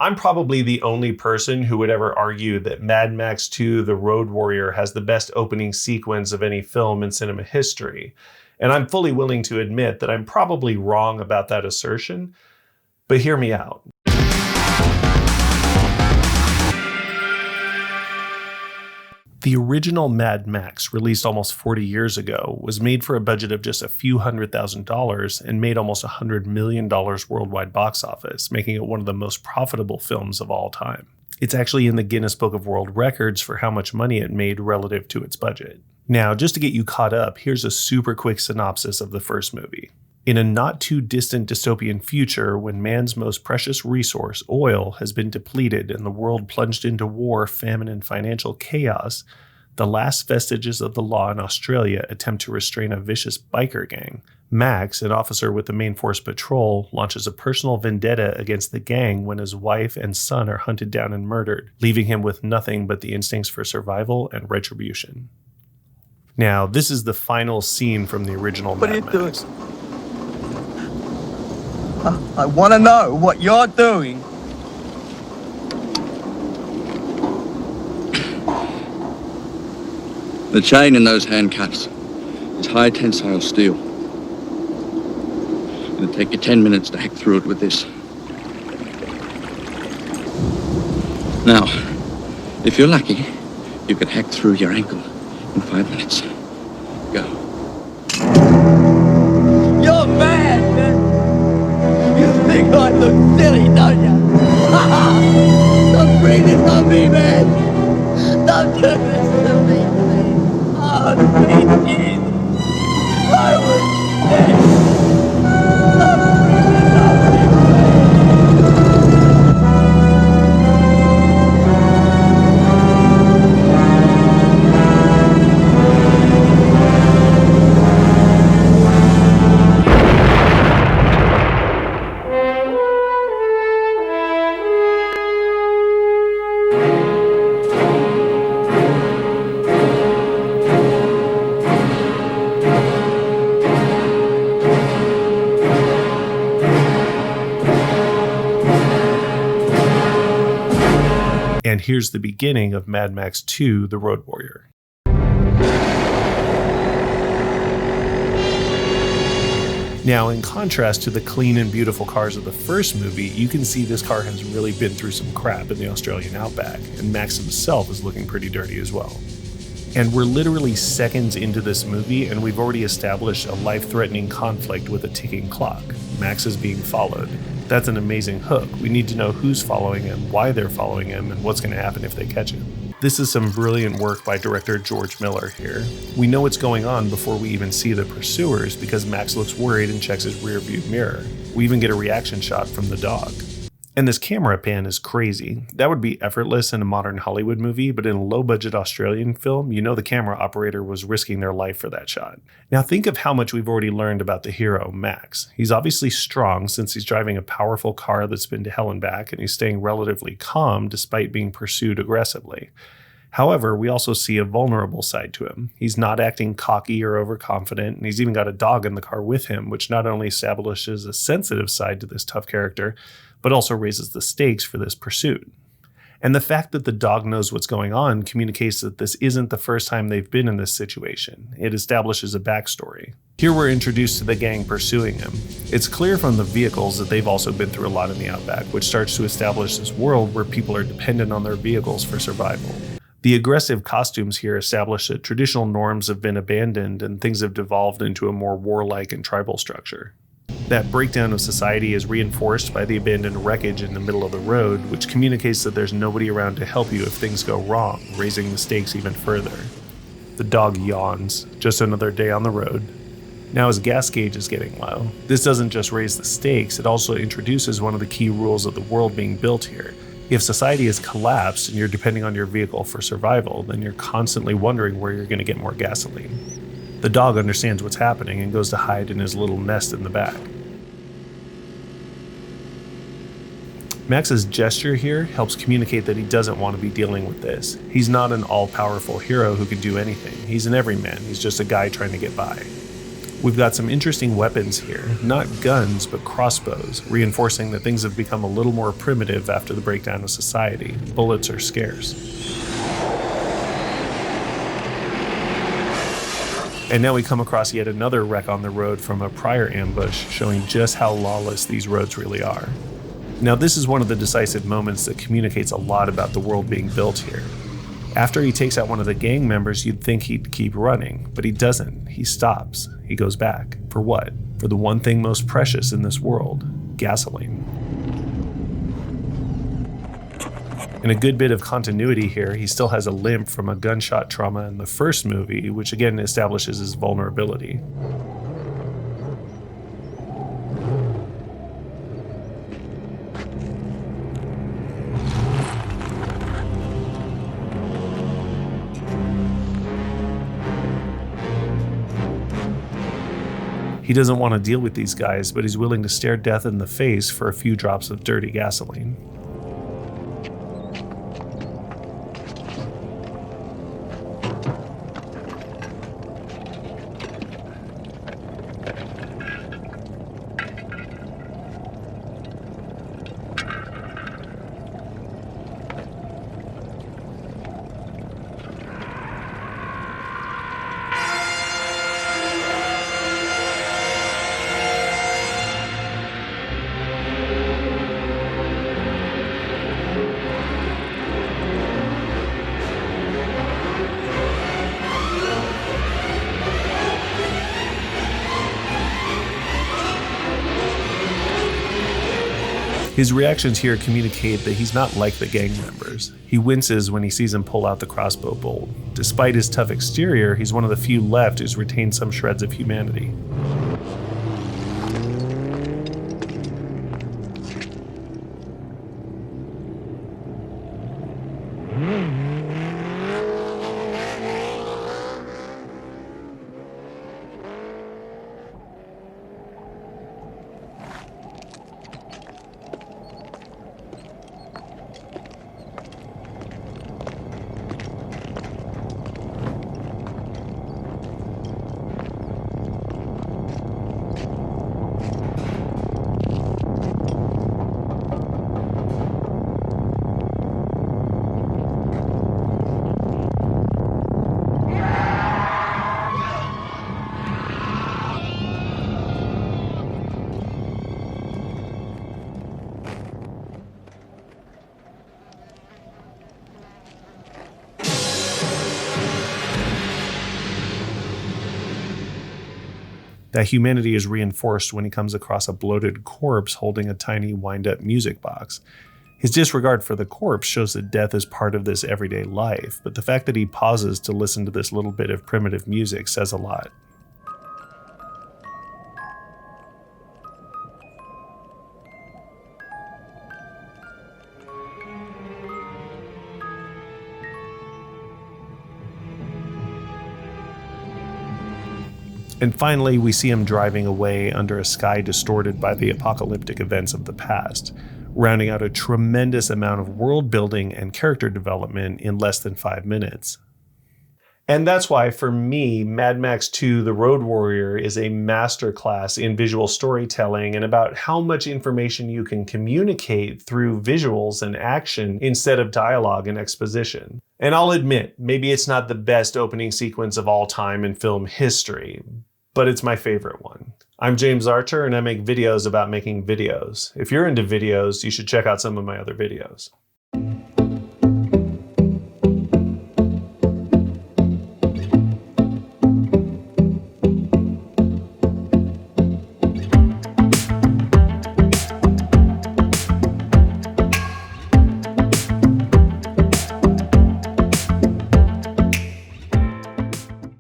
I'm probably the only person who would ever argue that Mad Max 2: The Road Warrior has the best opening sequence of any film in cinema history. And I'm fully willing to admit that I'm probably wrong about that assertion, but hear me out. The original Mad Max, released almost 40 years ago, was made for a budget of just a few $100,000 and made almost $100 million worldwide box office, making it one of the most profitable films of all time. It's actually in the Guinness Book of World Records for how much money it made relative to its budget. Now, just to get you caught up, here's a super quick synopsis of the first movie. In a not too distant dystopian future, when man's most precious resource, oil, has been depleted and the world plunged into war, famine, and financial chaos, the last vestiges of the law in Australia attempt to restrain a vicious biker gang. Max, an officer with the Main Force Patrol, launches a personal vendetta against the gang when his wife and son are hunted down and murdered, leaving him with nothing but the instincts for survival and retribution. Now, this is the final scene from the original Mad Max. I want to know what you're doing. The chain in those handcuffs is high tensile steel. It'll take you 10 minutes to hack through it with this. Now, if you're lucky, you can hack through your ankle in 5 minutes. Go. You're mad, man. You think I look silly, don't you? Don't bring this on me, man. Don't do this to me, please. Oh, please. I was dead. Don't bring this on me, And here's the beginning of Mad Max 2: The Road Warrior. Now, in contrast to the clean and beautiful cars of the first movie, you can see this car has really been through some crap in the Australian outback, and Max himself is looking pretty dirty as well. And we're literally seconds into this movie, and we've already established a life-threatening conflict with a ticking clock. Max is being followed. That's an amazing hook. We need to know who's following him, why they're following him, and what's going to happen if they catch him. This is some brilliant work by director George Miller here. We know what's going on before we even see the pursuers because Max looks worried and checks his rearview mirror. We even get a reaction shot from the dog. And this camera pan is crazy. That would be effortless in a modern Hollywood movie, but in a low-budget Australian film, you know the camera operator was risking their life for that shot. Now think of how much we've already learned about the hero, Max. He's obviously strong since he's driving a powerful car that's been to hell and back, and he's staying relatively calm despite being pursued aggressively. However, we also see a vulnerable side to him. He's not acting cocky or overconfident, and he's even got a dog in the car with him, which not only establishes a sensitive side to this tough character, but also raises the stakes for this pursuit. And the fact that the dog knows what's going on communicates that this isn't the first time they've been in this situation. It establishes a backstory. Here we're introduced to the gang pursuing him. It's clear from the vehicles that they've also been through a lot in the outback, which starts to establish this world where people are dependent on their vehicles for survival. The aggressive costumes here establish that traditional norms have been abandoned and things have devolved into a more warlike and tribal structure. That breakdown of society is reinforced by the abandoned wreckage in the middle of the road, which communicates that there's nobody around to help you if things go wrong, raising the stakes even further. The dog yawns, just another day on the road. Now his gas gauge is getting low. This doesn't just raise the stakes, it also introduces one of the key rules of the world being built here. If society has collapsed and you're depending on your vehicle for survival, then you're constantly wondering where you're going to get more gasoline. The dog understands what's happening and goes to hide in his little nest in the back. Max's gesture here helps communicate that he doesn't want to be dealing with this. He's not an all-powerful hero who can do anything. He's an everyman. He's just a guy trying to get by. We've got some interesting weapons here, not guns, but crossbows, reinforcing that things have become a little more primitive after the breakdown of society. Bullets are scarce. And now we come across yet another wreck on the road from a prior ambush, showing just how lawless these roads really are. Now this is one of the decisive moments that communicates a lot about the world being built here. After he takes out one of the gang members, you'd think he'd keep running, but he doesn't. He stops. He goes back. For what? For the one thing most precious in this world: gasoline. In a good bit of continuity here, he still has a limp from a gunshot trauma in the first movie, which again establishes his vulnerability. He doesn't want to deal with these guys, but he's willing to stare death in the face for a few drops of dirty gasoline. His reactions here communicate that he's not like the gang members. He winces when he sees them pull out the crossbow bolt. Despite his tough exterior, he's one of the few left who's retained some shreds of humanity. That humanity is reinforced when he comes across a bloated corpse holding a tiny wind-up music box. His disregard for the corpse shows that death is part of this everyday life, but the fact that he pauses to listen to this little bit of primitive music says a lot. And finally, we see him driving away under a sky distorted by the apocalyptic events of the past, rounding out a tremendous amount of world building and character development in less than 5 minutes. And that's why, for me, Mad Max 2: The Road Warrior is a masterclass in visual storytelling and about how much information you can communicate through visuals and action instead of dialogue and exposition. And I'll admit, maybe it's not the best opening sequence of all time in film history, but it's my favorite one. I'm James Archer, and I make videos about making videos. If you're into videos, you should check out some of my other videos.